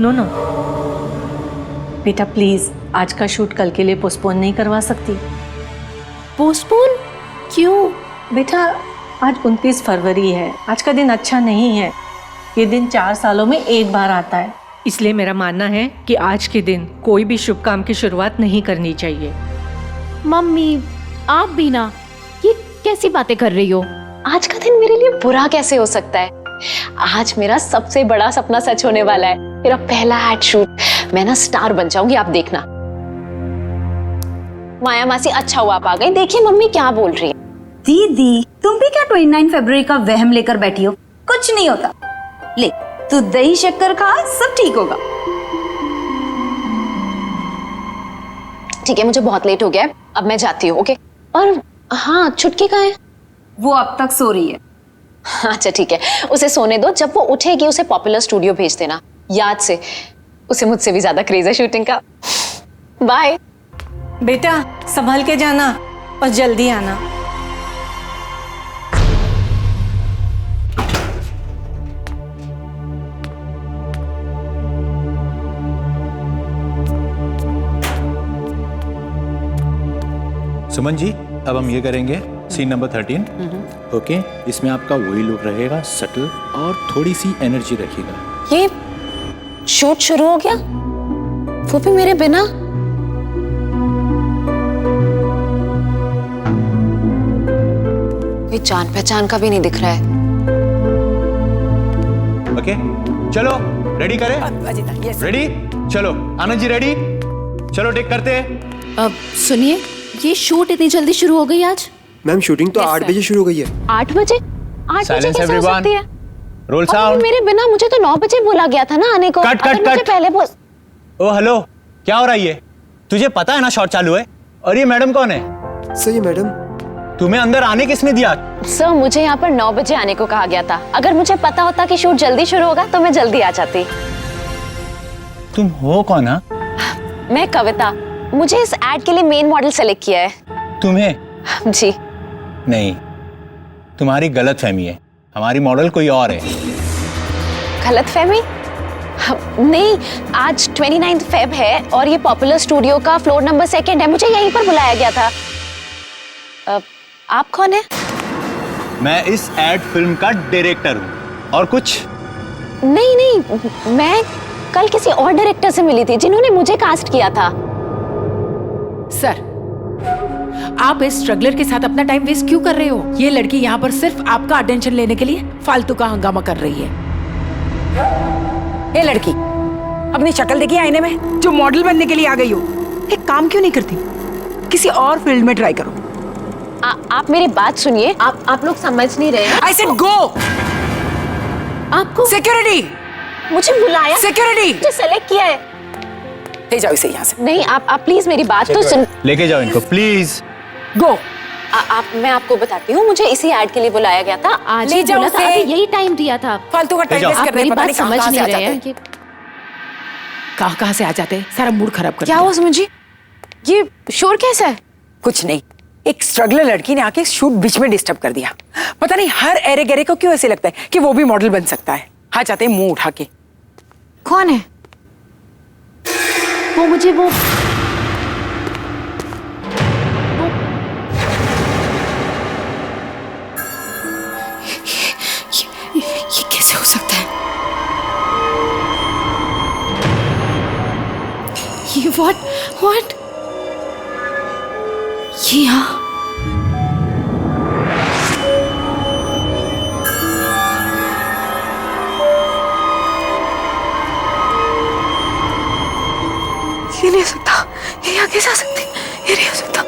No no बेटा, please आज का शूट कल के लिए पोस्टपोन नहीं करवा सकती? पोस्टपोन क्यों? बेटा आज 29 फरवरी है, आज का दिन अच्छा नहीं है। ये दिन 4 सालों में एक बार आता है, इसलिए मेरा मानना है कि आज के दिन कोई भी शुभ काम की शुरुआत नहीं करनी चाहिए। मम्मी आप भी ना, ये कैसी बातें कर रही हो? आज का दिन मेरे लिए बुरा कैसे हो सकता है? आज मेरा सबसे बड़ा सपना सच होने वाला है, मेरा पहला एड शूट। मैं ना स्टार बन जाऊंगी, आप देखना। माया मासी अच्छा हुआ आप आ गई। देखिए मम्मी क्या बोल रही है। दीदी तुम भी क्या 29 फरवरी का वहम लेकर बैठी हो? कुछ नहीं होता। ले तू दही शक्कर खा, सब ठीक होगा। ठीक है, मुझे बहुत लेट हो गया है, अब मैं जाती हूँ। ओके। और हाँ, छुटकी कहाँ है? वो अब तक सो रही है। अच्छा ठीक है, उसे सोने दो। जब वो उठेगी उसे पॉपुलर स्टूडियो भेज देना, याद से। उसे मुझसे भी ज्यादा क्रेज है शूटिंग का। बाय बेटा संभल के जाना और जल्दी आना। सुमन जी, अब हम ये करेंगे सीन नंबर 13। ओके, इसमें आपका वही लुक रहेगा, सटल और थोड़ी सी एनर्जी रखिएगा। ये शूट शुरू हो गया, वो भी मेरे बिना। कोई जान पहचान का भी नहीं दिख रहा है। ओके चलो रेडी करें। रेडी, चलो आनंद जी रेडी, चलो टेक करते हैं। अब सुनिए, ये शूट इतनी जल्दी शुरू हो गई आज? मैम शूटिंग तो 8 बजे शुरू हो गई है। 8 बजे? 8 बजे Silence कैसे हो everyone. सकती है? रोल और साउंड। मेरे बिना, मुझे तो 9 बजे बोला गया था ना आने को। कट, अगर कट, मुझे कट। पहले बोल। ओ हेलो, क्या हो रहा है ये? तुझे पता है ना शॉट चालू है? और ये मैडम कौन है? सही मैडम। तुम्हें अंदर आने किसने दिया? सर मुझे यहाँ पर 9 बजे आने को कहा गया था। अगर मुझे पता होता कि शूट जल्दी शुरू होगा तो मैं जल्दी आ जाती। तुम हो कौन? हा? मैं कविता, मुझे इस एड के लिए मेन मॉडल सेलेक्ट किया है। तुम्हें? जी। नहीं, तुम्हारी गलत फहमी है, हमारी मॉडल कोई और है। गलत फहमी? नहीं, आज 29 फेब है और ये पॉपुलर स्टूडियो का फ्लोर नंबर 2 है। मुझे यहीं पर बुलाया गया था। आप कौन है? मैं इस एड फिल्म का डायरेक्टर हूँ। और कुछ? नहीं नहीं, मैं कल किसी और डायरेक्टर से मिली थी जिन्होंने मुझे कास्ट किया था। सर, आप इस स्ट्रगलर के साथ अपना टाइम वेस्ट क्यों कर रहे हो? ये लड़की यहाँ पर सिर्फ आपका अटेंशन लेने के लिए फालतू का हंगामा कर रही है। ए लड़की, अपनी शक्ल देखी आईने में, जो मॉडल बनने के लिए आ गई हो। एक काम क्यों नहीं करती? किसी और फील्ड में ट्राई करो। आप मेरी बात सुनिए। आप लोग समझ नहीं रहे हैं। I said go. आपको सिक्योरिटी, मुझे बुलाया, सिक्योरिटी, मुझे सेलेक्ट किया है। ले जाओ इसे यहाँ से। नहीं, आप प्लीज मेरी बात तो सुन। लेके जाओ इनको प्लीज। गो। मैं आपको बताती हूँ, मुझे इसी एड के लिए बुलाया गया था। आज ले ही जाओ बोला था, उसे। अभी यही टाइम दिया था। फालतू का टाइम जाओ। वेस्ट आप कर रहे मेरी हैं, पता बात नहीं समझ कहाँ नहीं से आ रहे जाते हैं। हैं। कहाँ से आ जाते हैं, सारा मूड खराब कर क्या दिया। हुआ सुमन जी? ये शोर कैसा है? कुछ नहीं, एक स्ट्रगलर लड़की ने आके शूट बीच में डिस्टर्ब कर दिया। पता नहीं हर एरे गेरे को क्यों ऐसे लगता है कि वो भी मॉडल बन सकता है। हाँ जाते हैं मुंह उठा के। कौन है वो? मुझे वो ये कैसे हो सकता है? ये व्हाट ये यहाँ? ये नहीं हो सकता, ये यहाँ कैसे आ सकती? ये नहीं हो सकता।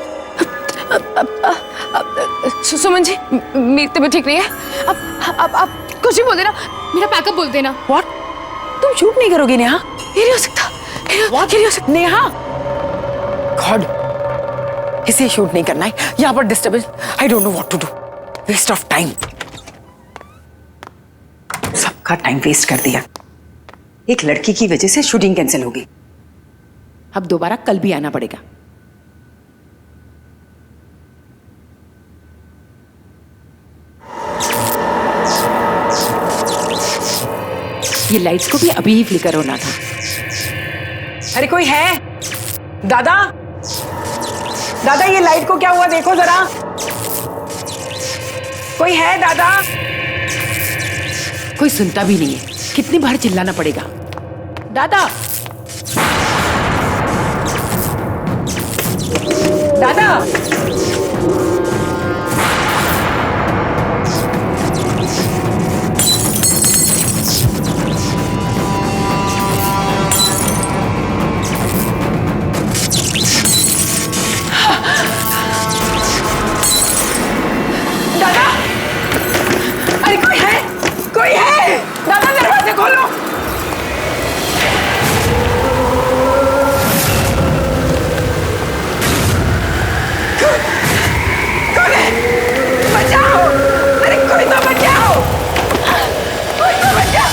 सुमन जी, मेरी तबीयत ठीक नहीं है। अब कुछ भी बोल देना, मेरा पैकअप बोल देना। व्हाट? तुम शूट नहीं करोगी नेहा? ये नहीं हो सकता। ये नहीं हो सकता। नेहा, गॉड, इसे शूट नहीं करना है। यहाँ पर disturbance, I don't know what to do. Waste of time, सबका टाइम वेस्ट कर दिया। एक लड़की की वजह से शूटिंग कैंसिल होगी। अब दोबारा कल भी आना पड़ेगा। ये लाइट्स को भी अभी ही फ्लिकर होना था। अरे कोई है? दादा, दादा ये लाइट को क्या हुआ देखो जरा। कोई है दादा? कोई सुनता भी नहीं है, कितनी बार चिल्लाना पड़ेगा। दादा, दादा, दादा, अरे कोई है? कोई है? दादा दरवाजे खोलो। कौन है? बचाओ! अरे कोई तो बचाओ! कोई तो बचाओ!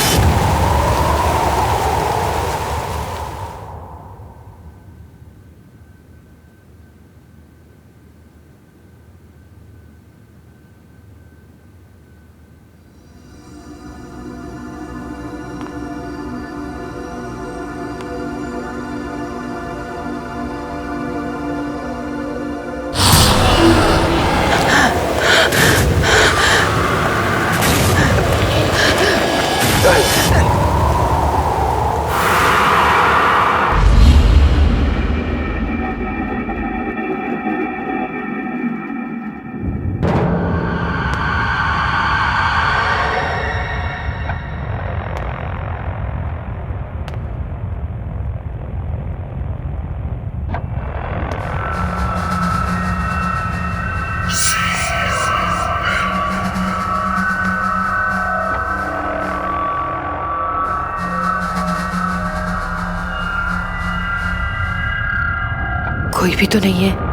कोई भी तो नहीं है।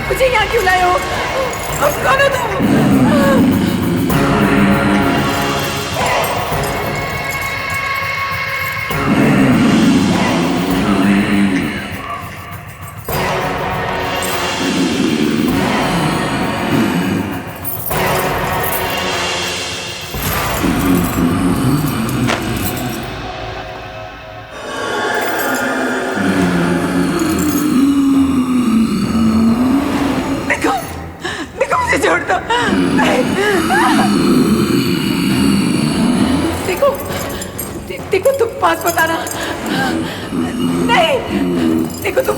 मुझे यहाँ क्यों लाए हो? कौन हो तुम? छोड़ दो। देखो देखो तुम पास बताना। नहीं देखो तुम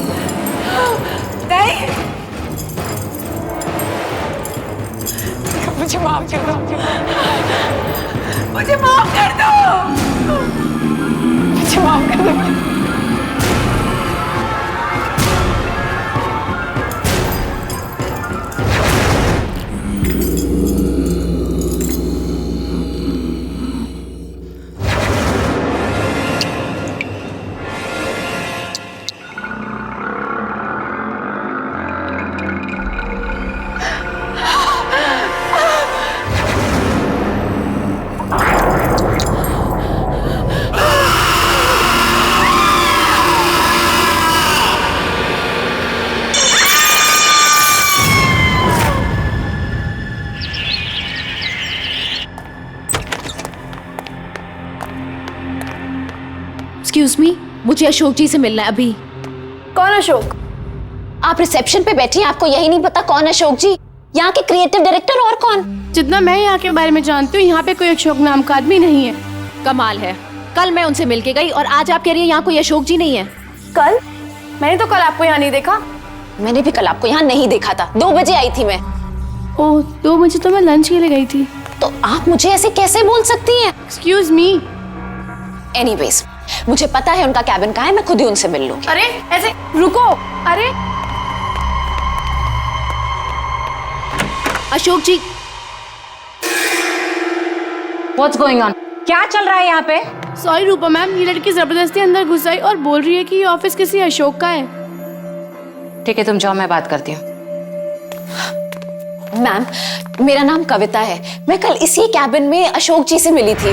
नहीं। मुझे माफ कर दो। मुझे माफ कर दो। मुझे माफ कर दो। एक्सक्यूज मी, मुझे अशोक जी से मिलना है अभी। कौन अशोक? आप रिसेप्शन पे बैठी हैं, आपको यही नहीं पता कौन अशोक जी? यहाँ के क्रिएटिव डायरेक्टर और कौन? जितना मैं यहाँ के बारे में जानती हूँ, यहाँ पे कोई अशोक नाम का आदमी नहीं है। कमाल है, कल मैं उनसे मिल के गई और आज आप कह रही हैं यहाँ कोई अशोक जी नहीं है। कल? मैंने तो कल आपको यहाँ नहीं देखा। मैंने भी कल आपको यहाँ नहीं देखा था, 2 बजे आई थी मैं। ओह, 2 बजे तो मैं लंच के लिए गई थी। तो आप मुझे ऐसे कैसे बोल सकती हैं? Excuse me. एनीवेज, मुझे पता है उनका कैबिन कहाँ है, मैं खुद ही उनसे मिल लूंगी। अरे ऐसे रुको। अरे अशोक जी। What's going on? क्या चल रहा है यहाँ पे? सॉरी रूपा मैम, ये लड़की जबरदस्ती अंदर घुस आई और बोल रही है कि ये ऑफिस किसी अशोक का है। ठीक है, तुम जाओ, मैं बात करती हूँ। मैम, मेरा नाम कविता है। मैं कल इसी कैबिन में अशोक जी से मिली थी।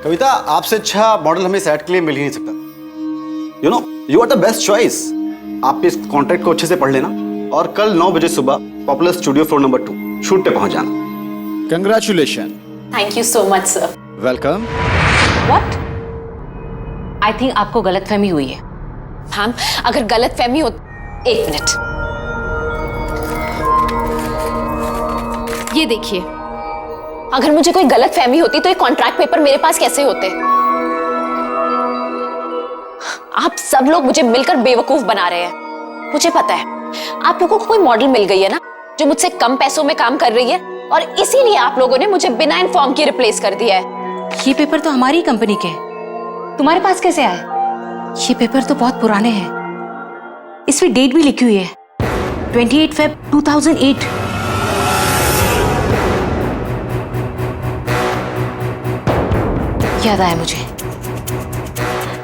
कविता, आपसे अच्छा मॉडल हमें सेट के लिए मिल ही नहीं सकता। You know, you are the best choice. आप इस कॉन्ट्रैक्ट को अच्छे से पढ़ लेना और कल 9 बजे सुबह popular studio floor number 2 shoot पे पहुंच जाना। Congratulation. Thank you so much sir. Welcome. What? I think आपको गलतफहमी हुई है। मैम, अगर गलत फहमी हो, 1 मिनट। ये देखिए, अगर मुझे कोई गलत फहमी होती तो ये कॉन्ट्रैक्ट पेपर मेरे पास कैसे होते? आप सब लोग मुझे मिलकर बेवकूफ बना रहे हैं। मुझे पता है आप लोगों को कोई मॉडल मिल गई है ना, जो मुझसे कम पैसों में काम कर रही है, और इसीलिए आप लोगों ने मुझे बिना इन्फॉर्म किए रिप्लेस कर दिया है। ये पेपर तो हमारी कंपनी के हैं। तुम्हारे पास कैसे आए? ये पेपर तो बहुत पुराने हैं। इसमें डेट भी लिखी हुई है, 28 Feb 2008। याद आया मुझे,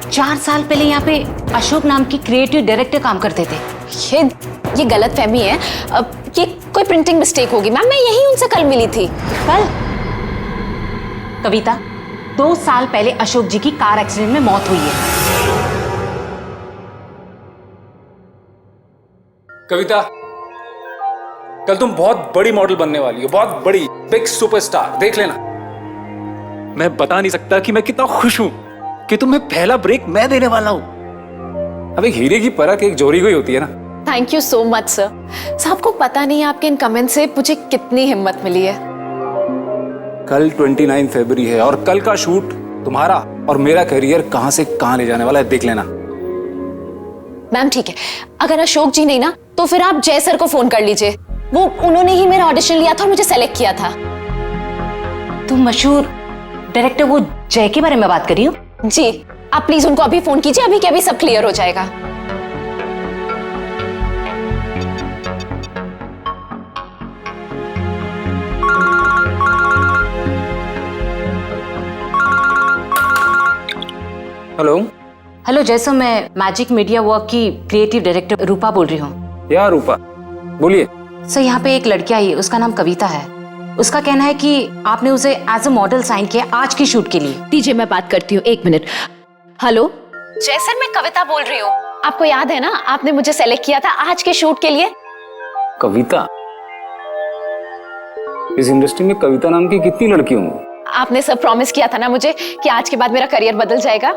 4 साल पहले यहाँ पे अशोक नाम की क्रिएटिव डायरेक्टर काम करते थे। ये गलत फहमी है। अब ये कोई प्रिंटिंग मिस्टेक होगी। मैम, मैं यही उनसे कल मिली थी। कल? कविता, 2 साल पहले अशोक जी की कार एक्सीडेंट में मौत हुई है। कविता, कल तुम बहुत बड़ी मॉडल बनने वाली हो, बहुत बड़ी, बिग सुपरस्टार। देख लेना। मैं बता नहीं सकता कि मैं कितना खुश हूं कि तुम्हें पहला ब्रेक मैं देने वाला हूं। अब एक हीरे की परख एक जोरी को ही होती है ना। Thank you so much sir. आपको पता नहीं आपके इन कमेंट से मुझे कितनी हिम्मत मिली है। कल 29 फरवरी है और कल का शूट तुम्हारा और मेरा करियर कहां से कहां ले जाने वाला है, देख लेना। मैम ठीक है, अगर अशोक जी नहीं ना, तो फिर आप जय सर को फोन कर लीजिए। उन्होंने ही मेरा ऑडिशन लिया था और मुझे सेलेक्ट किया था। तुम मशहूर डायरेक्टर वो जय के बारे में बात कर रही हो? जी, आप प्लीज उनको अभी फोन कीजिए, अभी के अभी सब क्लियर हो जाएगा। हेलो। हेलो जय सर, मैं मैजिक मीडिया वर्क की क्रिएटिव डायरेक्टर रूपा बोल रही हूँ। या रूपा, बोलिए। सर, यहाँ पे एक लड़की आई है, उसका नाम कविता है। उसका कहना है कि आपने उसे एज अ मॉडल साइन किया आज की शूट के लिए। दीजिए मैं बात करती हूँ, 1 मिनट। हेलो जय सर, मैं कविता बोल रही हूँ। आपको याद है ना, आपने मुझे सेलेक्ट किया था आज के शूट के लिए। कविता? इस इंडस्ट्री में कविता नाम की कितनी लड़की होंगी? आपने सब प्रॉमिस किया था ना मुझे कि आज के बाद मेरा करियर बदल जाएगा।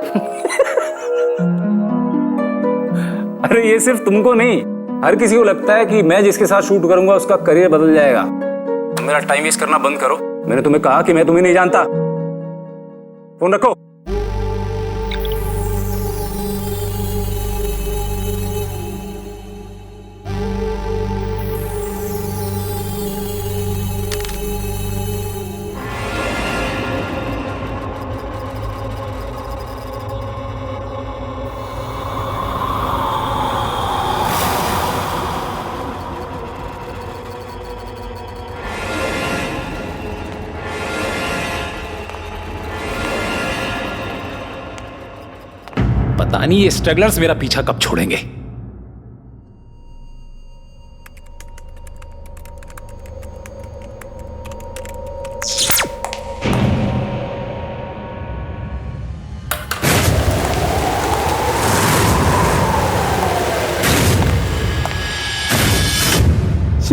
अरे ये सिर्फ तुमको नहीं, हर किसी को लगता है कि मैं जिसके साथ शूट करूंगा उसका करियर बदल जाएगा। तुम मेरा टाइम वेस्ट करना बंद करो। मैंने तुम्हें कहा कि मैं तुम्हें नहीं जानता। फोन रखो। पता नहीं ये स्ट्रगलर्स मेरा पीछा कब छोड़ेंगे।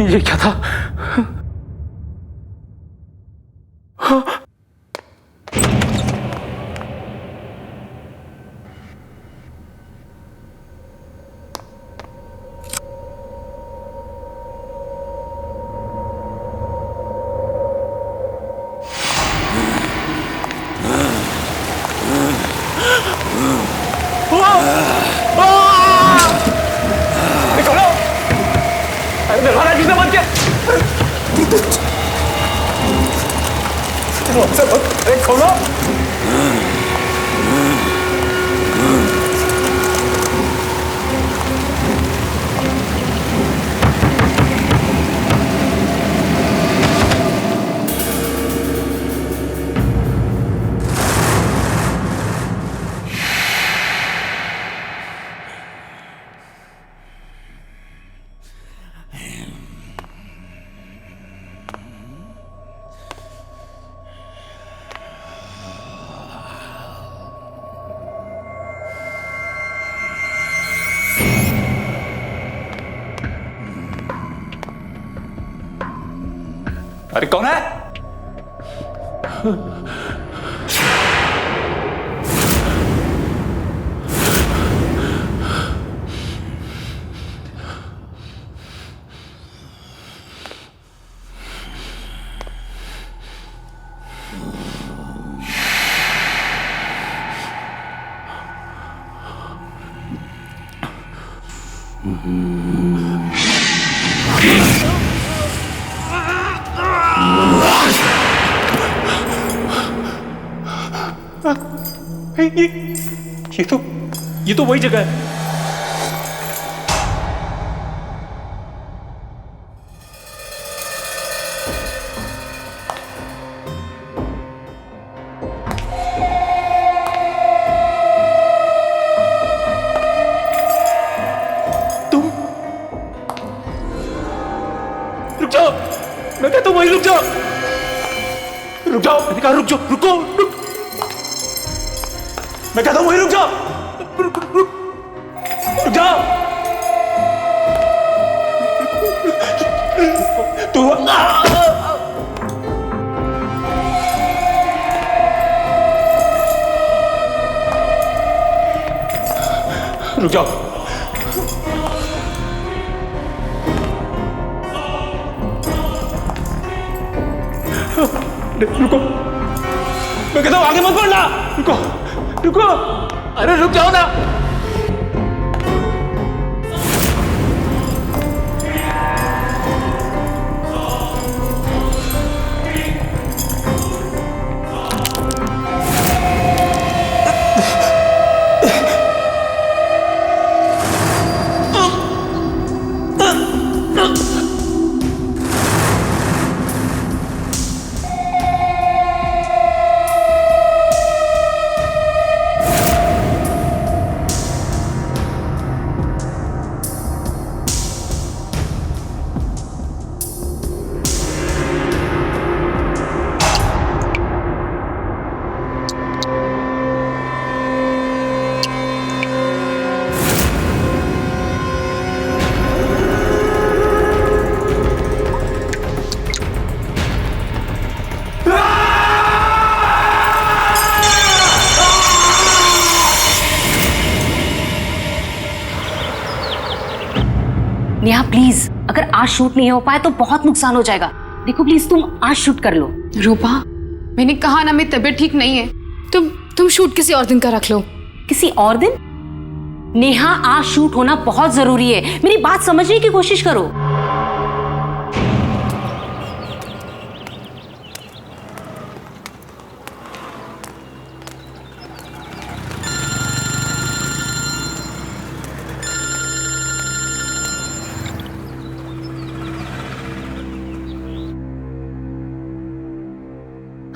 ये क्या था? निकलो! निर्वाणा जी से बच गया। अरे खोलो। अरे कौन है? ये तो वही जगह है। तुम रुक जाओ, मैं कहता हूं वहीं रुक जाओ, रुक जाओ, मैंने कहा रुक जाओ, रुको, रुक, मैं कहता हूं वहीं रुक जाओ, रुक जाओ। तू रुक जाओ। रुको, मैं कहता हूं आगे मत बढ़ना, रुको, रुको, अरे रुक जाओ ना। नेहा प्लीज, अगर आज शूट नहीं हो पाए तो बहुत नुकसान हो जाएगा। देखो प्लीज तुम आज शूट कर लो। रूपा, मैंने कहा ना मेरी तबीयत ठीक नहीं है। तुम शूट किसी और दिन का रख लो। किसी और दिन? नेहा आज शूट होना बहुत जरूरी है, मेरी बात समझने की कोशिश करो।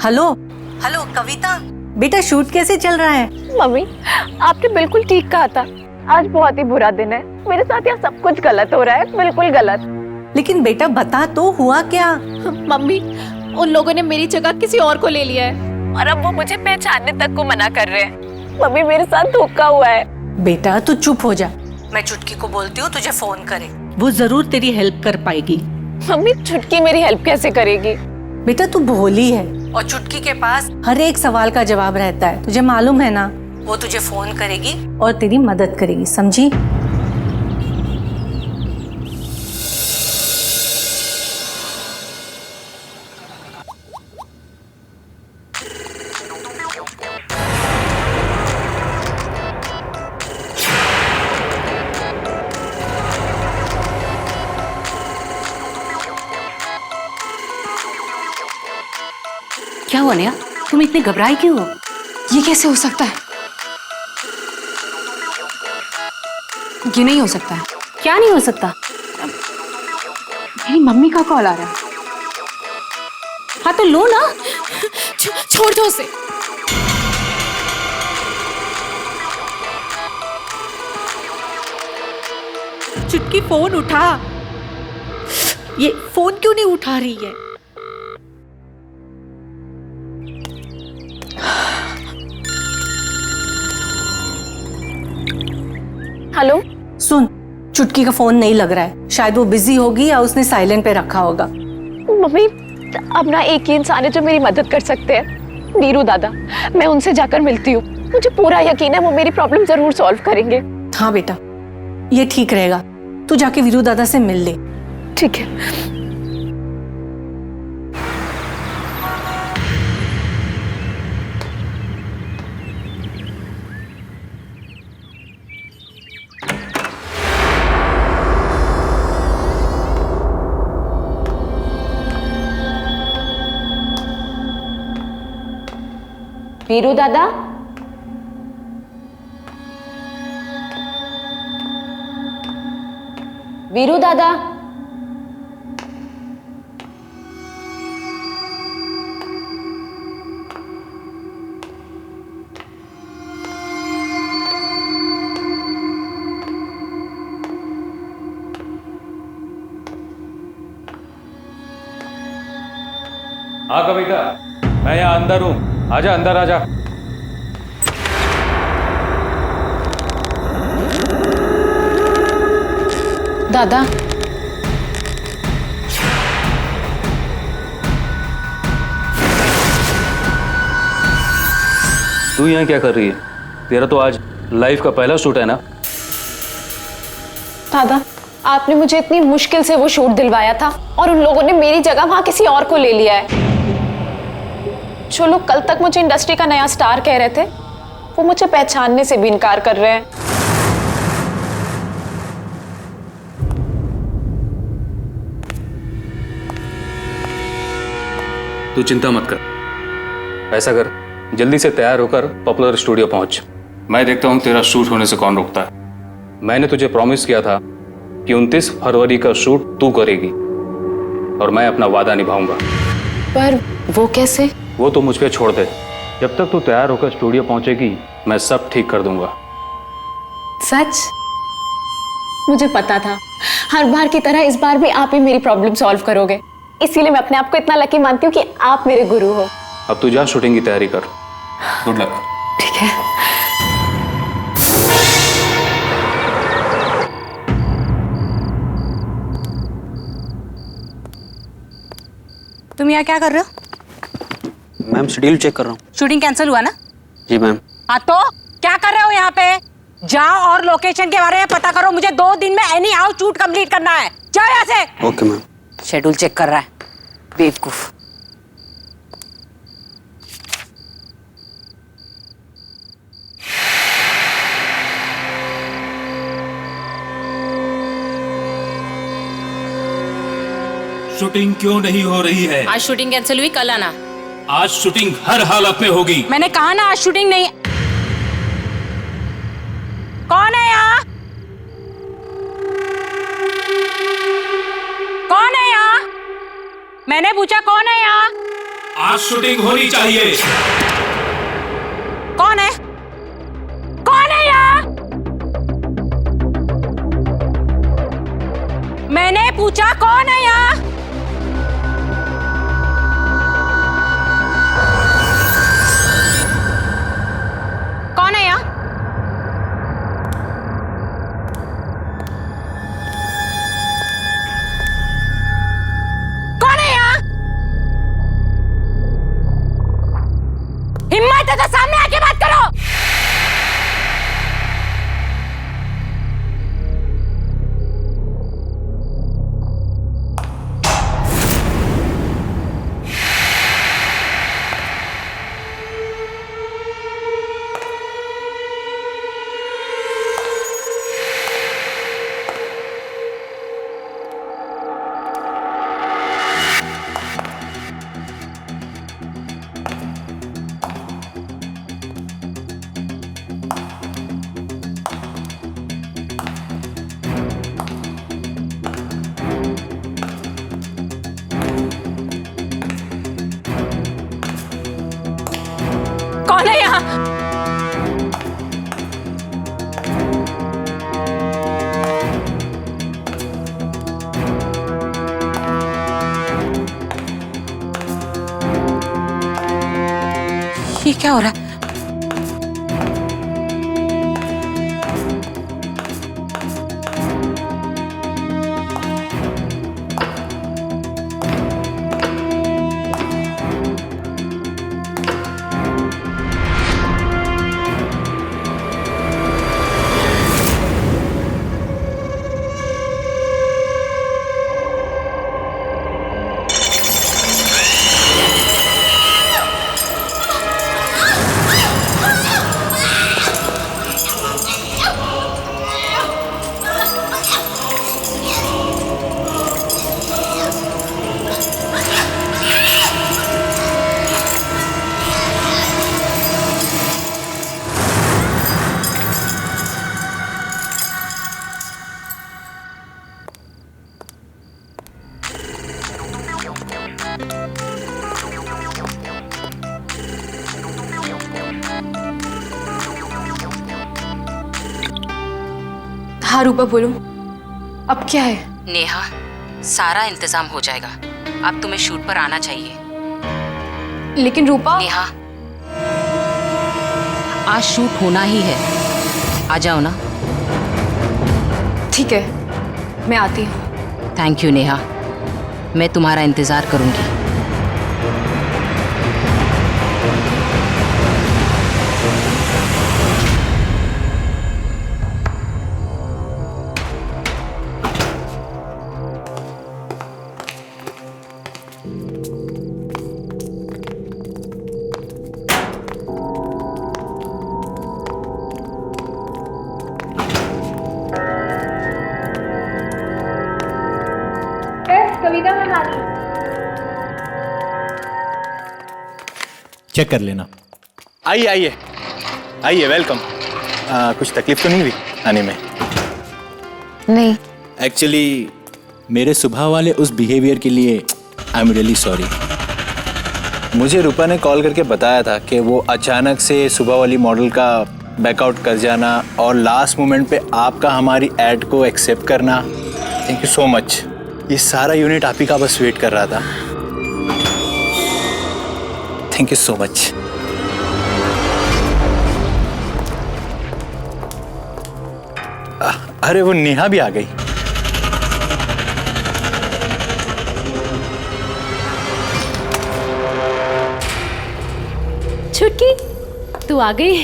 हेलो हेलो कविता, बेटा शूट कैसे चल रहा है? मम्मी, आपने बिल्कुल ठीक कहा था। आज बहुत ही बुरा दिन है, मेरे साथ यहाँ सब कुछ गलत हो रहा है, बिल्कुल गलत। लेकिन बेटा बता तो हुआ क्या? मम्मी, उन लोगों ने मेरी जगह किसी और को ले लिया है और अब वो मुझे पहचानने तक को मना कर रहे हैं। मम्मी, मेरे साथ धोखा हुआ है। बेटा तू चुप हो जा, मैं चुटकी को बोलती हूँ तुझे फोन करे, वो जरूर तेरी हेल्प कर पाएगी। मम्मी, चुटकी मेरी हेल्प कैसे करेगी? बेटा तू भोली है और चुटकी के पास हर एक सवाल का जवाब रहता है, तुझे मालूम है ना। वो तुझे फोन करेगी और तेरी मदद करेगी, समझी? क्या हुआ नेहा? तुम इतनी घबराई क्यों हो? ये कैसे हो सकता है? ये नहीं हो सकता है। क्या नहीं हो सकता? मेरी मम्मी का कॉल आ रहा है। हाँ तो लो ना। छोड़ दो उसे। चुटकी फोन उठा। ये फोन क्यों नहीं उठा रही है? हेलो। सुन, चुटकी का फोन नहीं लग रहा है। शायद वो बिजी होगी या उसने साइलेंट पे रखा होगा। मम्मी, अब ना एक ही इंसान है जो मेरी मदद कर सकते हैं, वीरू दादा। मैं उनसे जाकर मिलती हूँ। मुझे पूरा यकीन है वो मेरी प्रॉब्लम जरूर सॉल्व करेंगे। हाँ बेटा, ये ठीक रहेगा। तू जाके वीरू दादा से मिल ले। ठीक है। वीरू दादा, वीरू दादा, हाँ कविता, मैं यहाँ अंदर हूँ। आजा अंदर आजा। दादा, तू यहाँ क्या कर रही है? तेरा तो आज लाइफ का पहला शूट है ना? दादा, आपने मुझे इतनी मुश्किल से वो शूट दिलवाया था और उन लोगों ने मेरी जगह वहां किसी और को ले लिया है। जो लोग कल तक मुझे इंडस्ट्री का नया स्टार कह रहे थे, वो मुझे पहचानने से भी इनकार कर रहे हैं। तू चिंता मत कर। ऐसा कर, जल्दी से तैयार होकर पॉपुलर स्टूडियो पहुंच। मैं देखता हूं तेरा शूट होने से कौन रोकता है। मैंने तुझे प्रॉमिस किया था कि 29 फरवरी का शूट तू करेगी और मैं अपना वादा निभाऊंगा। पर वो कैसे? वो तो मुझ पे छोड़ दे। जब तक तू तैयार होकर स्टूडियो पहुंचेगी, मैं सब ठीक कर दूंगा। सच? मुझे पता था हर बार की तरह इस बार भी आप ही मेरी प्रॉब्लम सॉल्व करोगे। इसीलिए मैं अपने आप को इतना लकी मानती हूँ कि आप मेरे गुरु हो। अब तू जा शूटिंग की तैयारी कर। Good luck. ठीक है। तुम यहाँ क्या कर रहे हो? मैम शेड्यूल चेक कर रहा हूँ। शूटिंग कैंसिल हुआ ना? जी मैम। हाँ तो क्या कर रहे हो यहाँ पे? जाओ और लोकेशन के बारे में पता करो। मुझे 2 दिन में एनी हाउ शूट कंप्लीट करना है। जाओ यहाँ से। Okay ma'am. शेड्यूल चेक कर रहा है, बेवकूफ। शूटिंग क्यों नहीं हो रही है? आज शूटिंग कैंसिल हुई, कल आना। आज शूटिंग हर हालत में होगी। मैंने कहा ना आज शूटिंग नहीं। कौन है यहाँ? कौन है यहाँ? मैंने पूछा कौन है यहाँ? आज शूटिंग होनी चाहिए। कौन है? कौन है यहाँ? मैंने पूछा कौन है यहाँ? कौन है यहाँ? कौन है यहाँ? हिम्मत है तो सामने आके बात करो। ये क्या हो रहा है? हाँ रूपा बोलो, अब क्या है? नेहा, सारा इंतजाम हो जाएगा। अब तुम्हें शूट पर आना चाहिए। लेकिन रूपा। नेहा, आज शूट होना ही है, आ जाओ ना। ठीक है, मैं आती हूँ। थैंक यू नेहा, मैं तुम्हारा इंतजार करूंगी। चेक कर लेना। आइए आइए आइए, वेलकम। कुछ तकलीफ तो नहीं हुई आने में? नहीं। एक्चुअली मेरे सुबह वाले उस बिहेवियर के लिए आई एम रियली सॉरी। मुझे रूपा ने कॉल करके बताया था कि वो अचानक से सुबह वाली मॉडल का बैकआउट कर जाना और लास्ट मोमेंट पे आपका हमारी ऐड को एक्सेप्ट करना। Thank you so much. ये सारा यूनिट आप ही का बस वेट कर रहा था। Thank you so much. अरे वो नेहा भी आ गई। छुटकी, तू आ गई।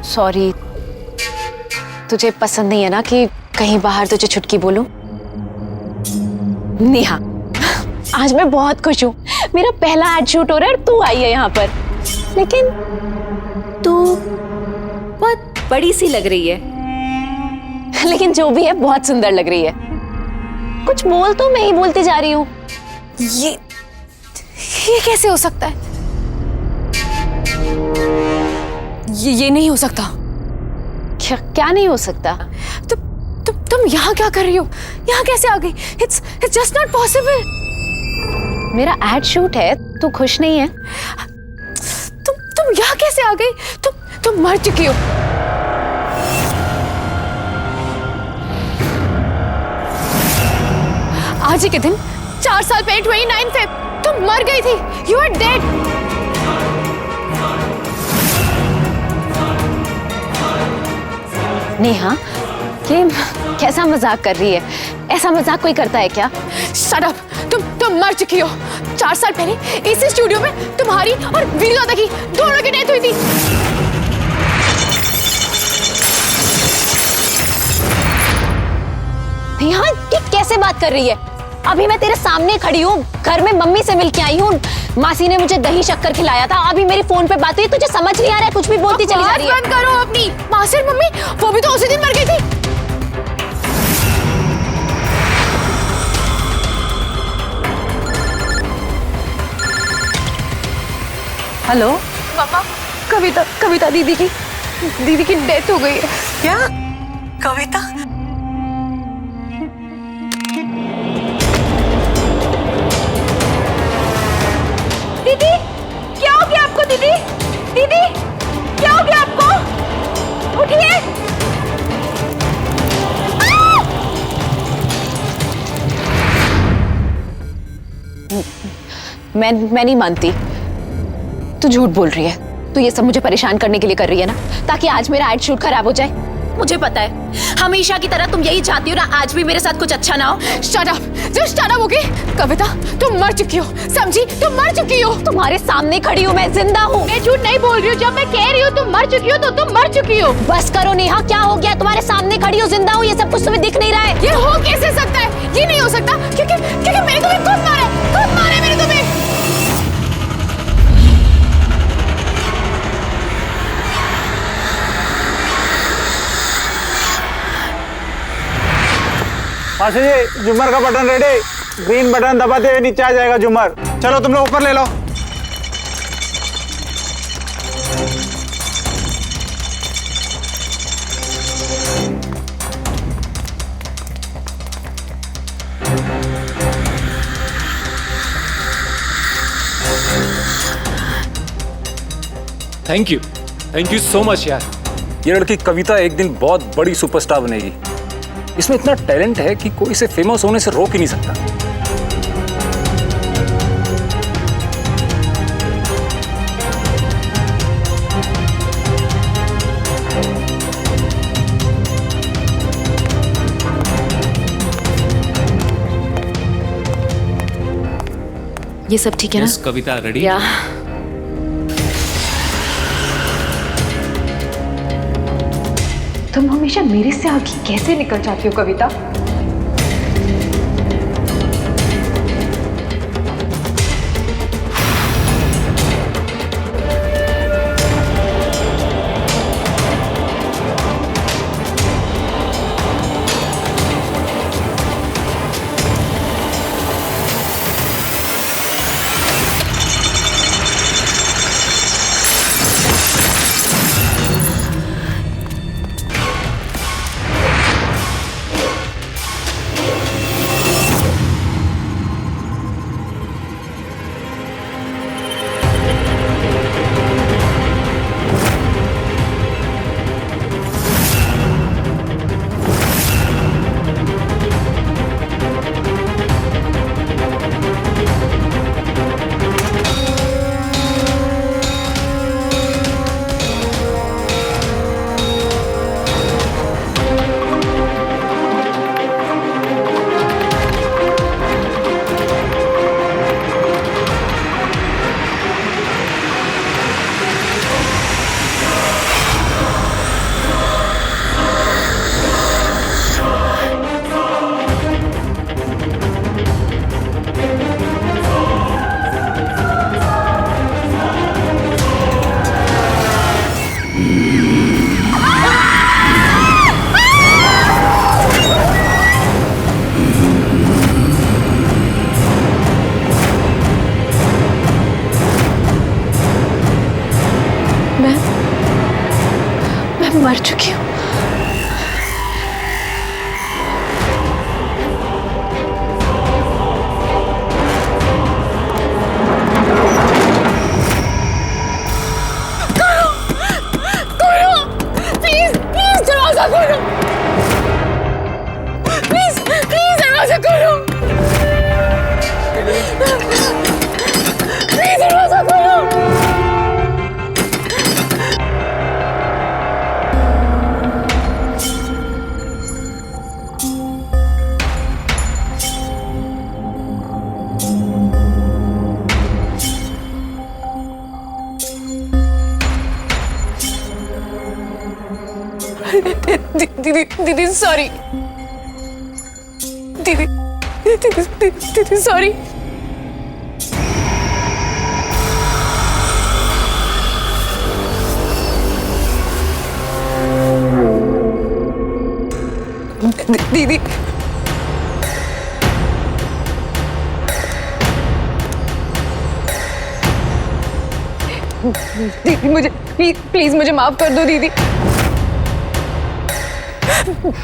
सॉरी, तुझे पसंद नहीं है ना कि कहीं बाहर तुझे छुटकी बोलूं? नेहा, आज मैं बहुत खुश हूँ। मेरा पहला एड शूट हो रहा है और तू आई है यहाँ पर। लेकिन तू बहुत बड़ी सी लग रही है। लेकिन जो भी है बहुत सुंदर लग रही है। कुछ बोल तो, मैं ही बोलती जा रही हूँ। ये कैसे हो सकता है? ये नहीं हो सकता। क्या नहीं हो सकता? तुम यहाँ क्या कर रही हो? यहाँ कैसे आ गई? It's just not possible. मेरा एड शूट है, तू खुश नहीं है? तुम यहाँ कैसे आ गई? तुम मर चुकी हो। आज ही के दिन 4 साल पहले 29 फेब तुम मर गई थी। You are dead. नेहा, ये कैसा मजाक कर रही है? ऐसा मजाक कोई करता है क्या? Shut up. तुम मर चुकी हो। 4 साल पहले इसी स्टूडियो में तुम्हारी और वीरू दादा की दोनों की डेथ हुई थी। नेहा, ये कैसे बात कर रही है? अभी मैं तेरे सामने खड़ी हूँ, घर में मम्मी से मिलके आई हूँ। मासी ने मुझे दही शक्कर खिलाया था। अभी मेरी फोन पे बात हुई, तुझे समझ नहीं आ रहा है? कुछ भी बोलती चली जा रही है। बंद करो अपनी। मासी और मम्मी वो भी तो उसी दिन मर गई थी। हेलो मम्मा, कविता दीदी की डेथ हो गई है। क्या? कविता? दीदी, क्या हो गया आपको? दीदी, क्या हो गया आपको? उठिए। मैं नहीं मानती। तू झूठ बोल रही है। तू ये सब मुझे परेशान करने के लिए कर रही है ना, ताकि आज मेरा एड शूट खराब हो जाए। मुझे पता है हमेशा की तरह तुम यही चाहती हो ना, आज भी मेरे साथ कुछ अच्छा ना हो। Shut up, just shut up, okay? Kavita, तुम मर चुकी हो, समझी? तुम मर चुकी हो। तुम्हारे सामने खड़ी हूँ, मैं जिंदा हूँ। मैं झूठ नहीं बोल रही हूँ। जब मैं कह रही हूँ तुम मर चुकी हो तो तुम मर चुकी हो। बस करो नेहा, क्या हो गया? तुम्हारे सामने खड़ी हूँ, जिंदा हूँ, ये सब कुछ तुम्हें दिख नहीं रहा है? ये हो कैसे सकता है? ये नहीं हो सकता, क्योंकि मैंने तुम्हें खुद मारा है, खुद मारा है मैंने तुम्हें। मासी जी, झूमर का बटन रेडी। ग्रीन बटन दबाते हुए नीचे आ जाएगा झूमर। चलो तुम लोग ऊपर ले लो। थैंक यू सो मच यार। ये लड़की कविता एक दिन बहुत बड़ी सुपरस्टार बनेगी। इसमें इतना टैलेंट है कि कोई इसे फेमस होने से रोक ही नहीं सकता। ये सब ठीक है ना? कविता रेडी? या तुम हमेशा मेरे से आगे कैसे निकल जाती हो कविता? मैं मर चुकी हूँ। दीदी सॉरी। दीदी सॉरी। दीदी दीदी मुझे प्लीज मुझे माफ कर दो दीदी।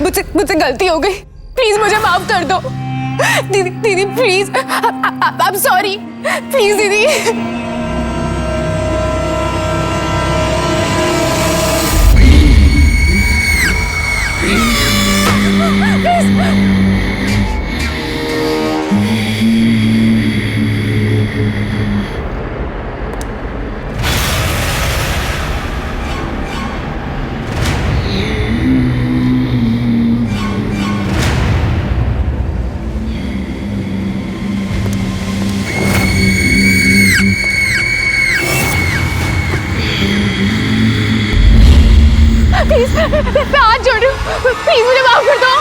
मुझसे गलती हो गई, प्लीज मुझे माफ कर दो दीदी please. I am sorry, please दीदी। प्लीज प्लीज मुझे माफ कर दो।